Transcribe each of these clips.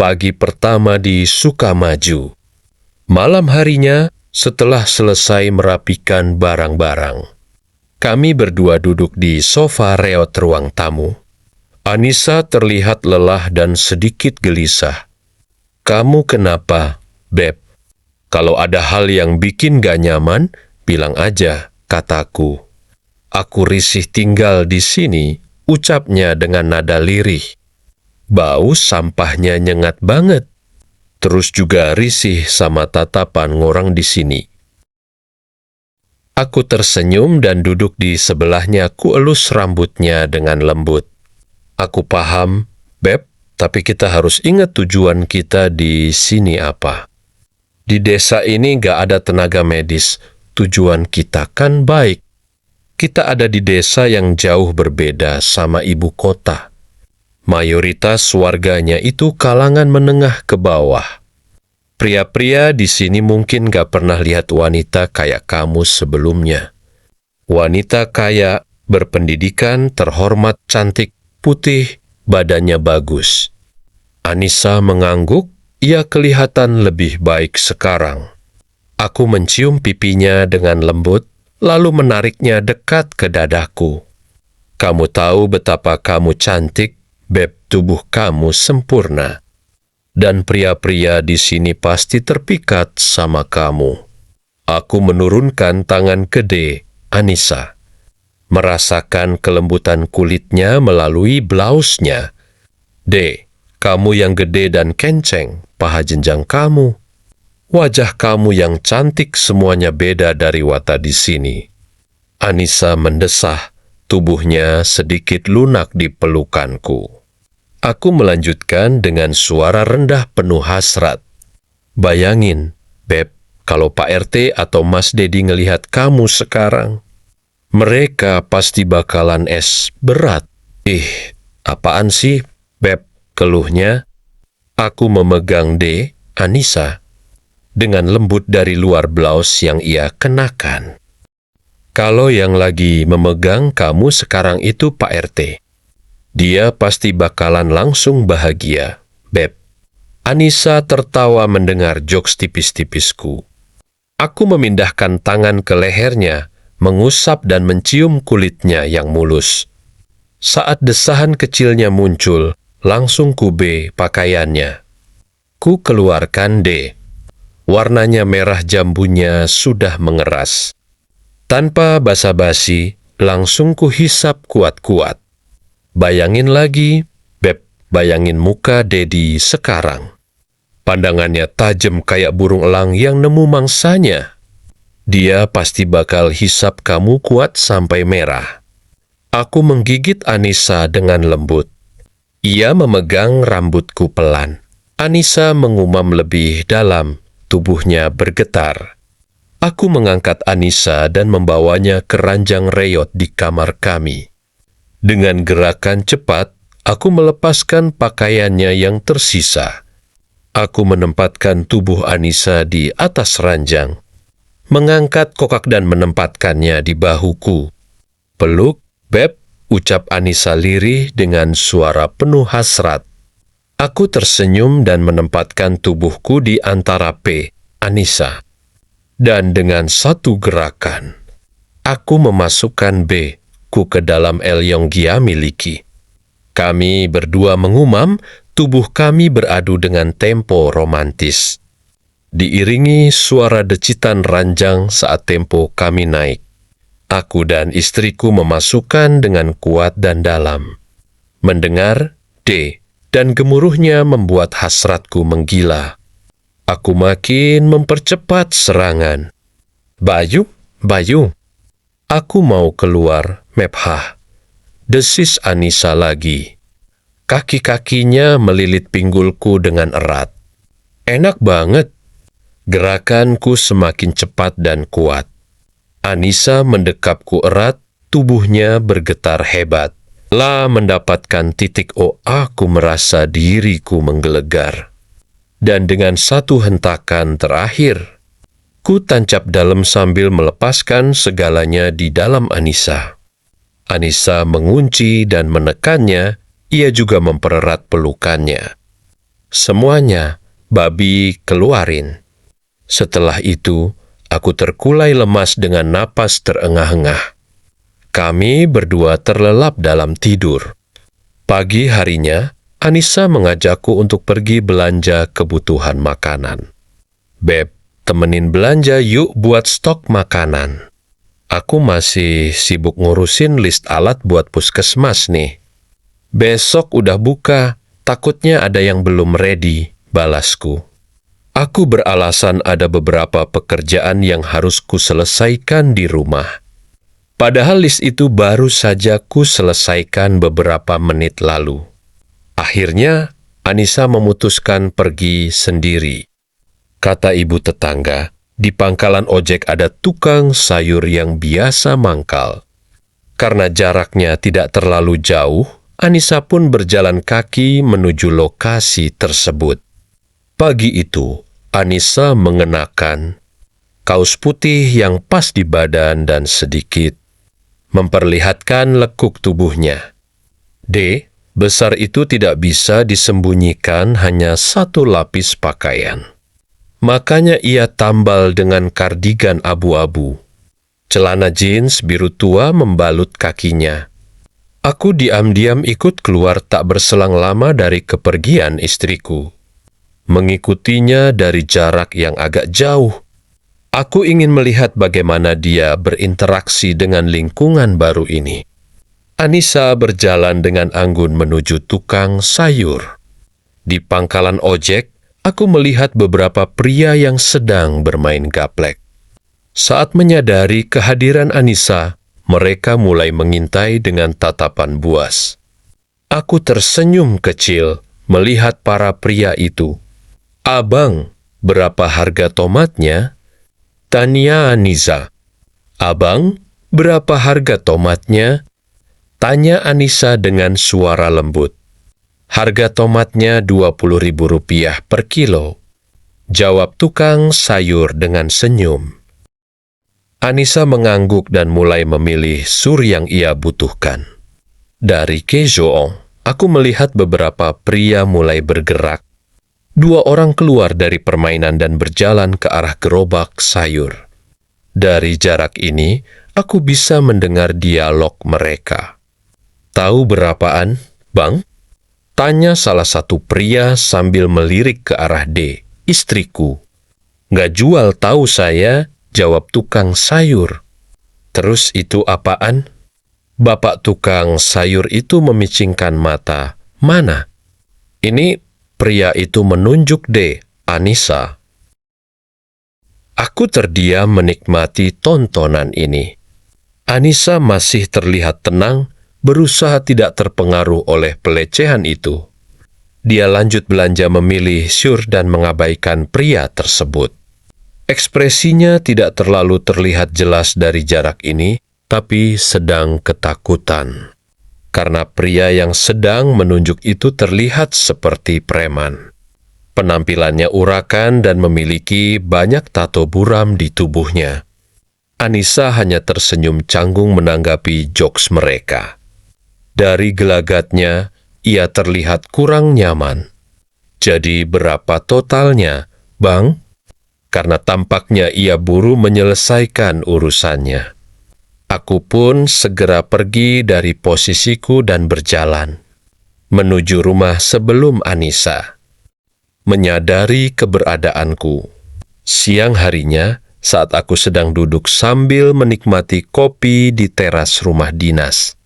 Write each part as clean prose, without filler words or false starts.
Pagi pertama di Sukamaju. Malam harinya, setelah selesai merapikan barang-barang, kami berdua duduk di sofa reot ruang tamu. Anissa terlihat lelah dan sedikit gelisah. "Kamu kenapa, Beb? Kalau ada hal yang bikin gak nyaman, bilang aja," kataku. "Aku risih tinggal di sini," ucapnya dengan nada lirih. "Bau sampahnya nyengat banget. Terus juga risih sama tatapan ngorang di sini." Aku tersenyum dan duduk di sebelahnya, ku elus rambutnya dengan lembut. "Aku paham, Beb, tapi kita harus ingat tujuan kita di sini apa. Di desa ini gak ada tenaga medis. Tujuan kita kan baik. Kita ada di desa yang jauh berbeda sama ibu kota. Mayoritas warganya itu kalangan menengah ke bawah. Pria-pria di sini mungkin gak pernah lihat wanita kayak kamu sebelumnya. Wanita kaya, berpendidikan, terhormat, cantik, putih, badannya bagus." Anissa mengangguk. Ia kelihatan lebih baik sekarang. Aku mencium pipinya dengan lembut, lalu menariknya dekat ke dadaku. "Kamu tahu betapa kamu cantik, Beb, tubuh kamu sempurna. Dan pria-pria di sini pasti terpikat sama kamu." Aku menurunkan tangan ke D, Anissa, merasakan kelembutan kulitnya melalui blausnya. "D, kamu yang gede dan kenceng, paha jenjang kamu. Wajah kamu yang cantik, semuanya beda dari Wata di sini." Anissa mendesah, tubuhnya sedikit lunak di pelukanku. Aku melanjutkan dengan suara rendah penuh hasrat. "Bayangin, Beb, kalau Pak RT atau Mas Dedi ngelihat kamu sekarang. Mereka pasti bakalan berat." "Ih, apaan sih, Beb?" keluhnya. Aku memegang D, Anissa, dengan lembut dari luar blaus yang ia kenakan. "Kalau yang lagi memegang kamu sekarang itu Pak RT. Dia pasti bakalan langsung bahagia, Beb." Anissa tertawa mendengar jokes tipis-tipisku. Aku memindahkan tangan ke lehernya, mengusap dan mencium kulitnya yang mulus. Saat desahan kecilnya muncul, langsung ku B pakaiannya. Ku keluarkan D. Warnanya merah, jambunya sudah mengeras. Tanpa basa-basi, langsung ku hisap kuat-kuat. Bayangin lagi, Beb, bayangin muka Dedi sekarang. Pandangannya tajam kayak burung elang yang nemu mangsanya. Dia pasti bakal hisap kamu kuat sampai merah. Aku menggigit Anissa dengan lembut. Ia memegang rambutku pelan. Anissa mengumam lebih dalam, tubuhnya bergetar. Aku mengangkat Anissa dan membawanya ke ranjang reot di kamar kami. Dengan gerakan cepat, aku melepaskan pakaiannya yang tersisa. Aku menempatkan tubuh Anissa di atas ranjang, mengangkat kokak dan menempatkannya di bahuku. "Peluk, Beb," ucap Anissa lirih dengan suara penuh hasrat. Aku tersenyum dan menempatkan tubuhku di antara P, Anissa. Dan dengan satu gerakan, aku memasukkan B ku ke dalam L yang dia miliki. Kami berdua mengumam, tubuh kami beradu dengan tempo romantis. Diiringi suara decitan ranjang saat tempo kami naik. Aku dan istriku memasukkan dengan kuat dan dalam. Mendengar D dan gemuruhnya membuat hasratku menggila. Aku makin mempercepat serangan. "Bayu, Bayu, aku mau keluar, Mepha," desis Anissa lagi. Kaki-kakinya melilit pinggulku dengan erat. Enak banget. Gerakanku semakin cepat dan kuat. Anissa mendekapku erat, tubuhnya bergetar hebat. Lah mendapatkan titik O, aku merasa diriku menggelegar. Dan dengan satu hentakan terakhir, ku tancap dalam sambil melepaskan segalanya di dalam Anissa. Anissa mengunci dan menekannya, ia juga mempererat pelukannya. Semuanya, babi keluarin. Setelah itu, aku terkulai lemas dengan napas terengah-engah. Kami berdua terlelap dalam tidur. Pagi harinya, Anissa mengajakku untuk pergi belanja kebutuhan makanan. "Beb, temenin belanja yuk buat stok makanan. Aku masih sibuk ngurusin list alat buat puskesmas nih." "Besok udah buka, takutnya ada yang belum ready," balasku. Aku beralasan ada beberapa pekerjaan yang harus kuselesaikan di rumah. Padahal list itu baru saja kuselesaikan beberapa menit lalu. Akhirnya, Anissa memutuskan pergi sendiri. Kata ibu tetangga, di pangkalan ojek ada tukang sayur yang biasa mangkal. Karena jaraknya tidak terlalu jauh, Anissa pun berjalan kaki menuju lokasi tersebut. Pagi itu, Anissa mengenakan kaos putih yang pas di badan dan sedikit memperlihatkan lekuk tubuhnya. Besar itu tidak bisa disembunyikan hanya satu lapis pakaian. Makanya ia tambal dengan kardigan abu-abu. Celana jeans biru tua membalut kakinya. Aku diam-diam ikut keluar tak berselang lama dari kepergian istriku. Mengikutinya dari jarak yang agak jauh. Aku ingin melihat bagaimana dia berinteraksi dengan lingkungan baru ini. Anissa berjalan dengan anggun menuju tukang sayur. Di pangkalan ojek, aku melihat beberapa pria yang sedang bermain gaplek. Saat menyadari kehadiran Anissa, mereka mulai mengintai dengan tatapan buas. Aku tersenyum kecil melihat para pria itu. "Abang, berapa harga tomatnya?" Tanya Anissa. "Abang, berapa harga tomatnya?" Tanya Anissa dengan suara lembut. "Harga tomatnya Rp20.000 per kilo," jawab tukang sayur dengan senyum. Anissa mengangguk dan mulai memilih sur yang ia butuhkan. Dari Kejoong, aku melihat beberapa pria mulai bergerak. 2 orang keluar dari permainan dan berjalan ke arah gerobak sayur. Dari jarak ini, aku bisa mendengar dialog mereka. "Tahu berapaan, Bang?" tanya salah satu pria sambil melirik ke arah istriku. "Nggak jual tahu saya," jawab tukang sayur. "Terus itu apaan?" Bapak tukang sayur itu memicingkan mata. "Mana?" "Ini," pria itu menunjuk Anissa. Aku terdiam menikmati tontonan ini. Anissa masih terlihat tenang, berusaha tidak terpengaruh oleh pelecehan itu. Dia lanjut belanja memilih syur dan mengabaikan pria tersebut. Ekspresinya tidak terlalu terlihat jelas dari jarak ini, tapi sedang ketakutan. Karena pria yang sedang menunjuk itu terlihat seperti preman. Penampilannya urakan dan memiliki banyak tato buram di tubuhnya. Anissa hanya tersenyum canggung menanggapi jokes mereka. Dari gelagatnya, ia terlihat kurang nyaman. "Jadi berapa totalnya, Bang?" Karena tampaknya ia buru menyelesaikan urusannya. Aku pun segera pergi dari posisiku dan berjalan menuju rumah sebelum Anissa. Menyadari keberadaanku. Siang harinya, saat aku sedang duduk sambil menikmati kopi di teras rumah dinas,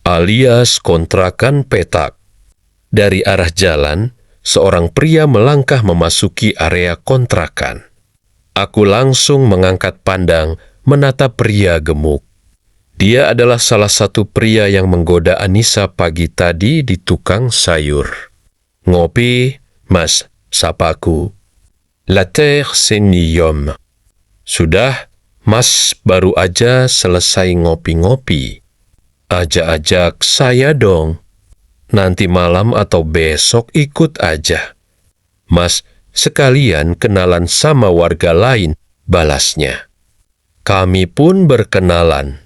alias kontrakan petak. Dari arah jalan, seorang pria melangkah memasuki area kontrakan. Aku langsung mengangkat pandang menatap pria gemuk. Dia adalah salah satu pria yang menggoda Anissa pagi tadi di tukang sayur. "Ngopi, Mas," sapaku. "Latte senium." "Sudah, Mas baru aja selesai ngopi-ngopi. Ajak-ajak saya dong. Nanti malam atau besok ikut aja. Mas, sekalian kenalan sama warga lain," balasnya. Kami pun berkenalan.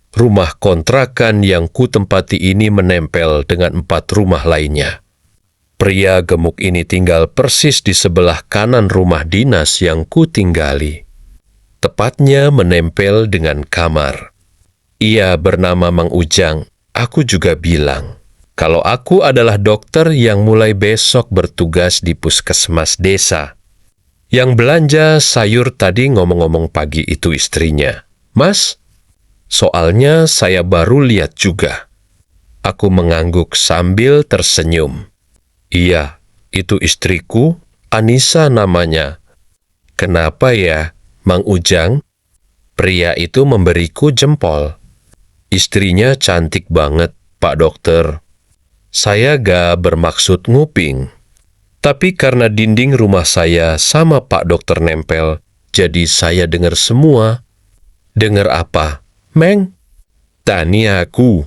Rumah kontrakan yang kutempati ini menempel dengan 4 rumah lainnya. Pria gemuk ini tinggal persis di sebelah kanan rumah dinas yang kutinggali. Tepatnya menempel dengan kamar. Ia bernama Mang Ujang. Aku juga bilang, kalau aku adalah dokter yang mulai besok bertugas di puskesmas desa. Yang belanja sayur tadi ngomong-ngomong pagi itu istrinya. Mas, soalnya saya baru lihat juga. Aku mengangguk sambil tersenyum. Iya, itu istriku, Anissa namanya. Kenapa ya, Mang Ujang? Pria itu memberiku jempol. Istrinya cantik banget, Pak Dokter. Saya gak bermaksud nguping. Tapi karena dinding rumah saya sama Pak Dokter nempel, jadi saya dengar semua. Dengar apa, Meng? Tani aku.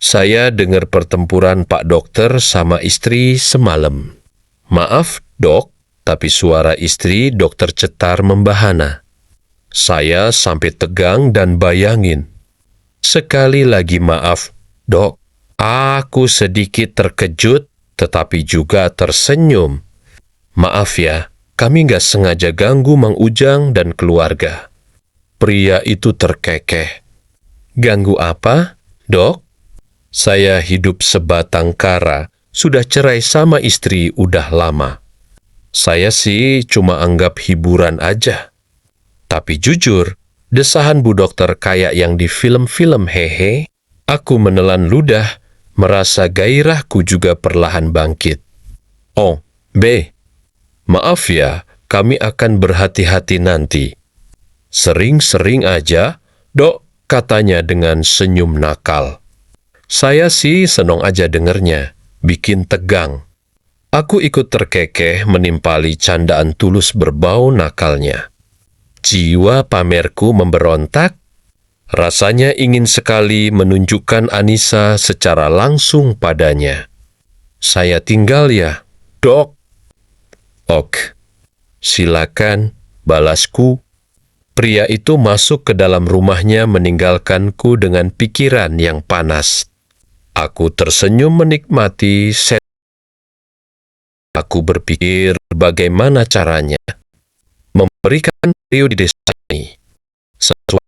Saya dengar pertempuran Pak Dokter sama istri semalam. Maaf, Dok, tapi suara istri Dokter Cetar membahana. Saya sampai tegang dan bayangin. Sekali lagi maaf, Dok. Aku sedikit terkejut, tetapi juga tersenyum. Maaf ya, kami nggak sengaja ganggu Mang Ujang dan keluarga. Pria itu terkekeh. Ganggu apa, Dok? Saya hidup sebatang kara, sudah cerai sama istri udah lama. Saya sih cuma anggap hiburan aja. Tapi jujur, desahan Bu Dokter kayak yang di film-film hehe. Aku menelan ludah, merasa gairahku juga perlahan bangkit. Oh, B, maaf ya, kami akan berhati-hati nanti. Sering-sering aja, Dok, katanya dengan senyum nakal. Saya sih senang aja dengernya, bikin tegang. Aku ikut terkekeh menimpali candaan tulus berbau nakalnya. Jiwa pamerku memberontak. Rasanya ingin sekali menunjukkan Anissa secara langsung padanya. Saya tinggal ya, Dok. Ok, silakan, balasku. Pria itu masuk ke dalam rumahnya meninggalkanku dengan pikiran yang panas. Aku tersenyum menikmati set. Aku berpikir bagaimana caranya memberikan Rio di desa ini sesuatu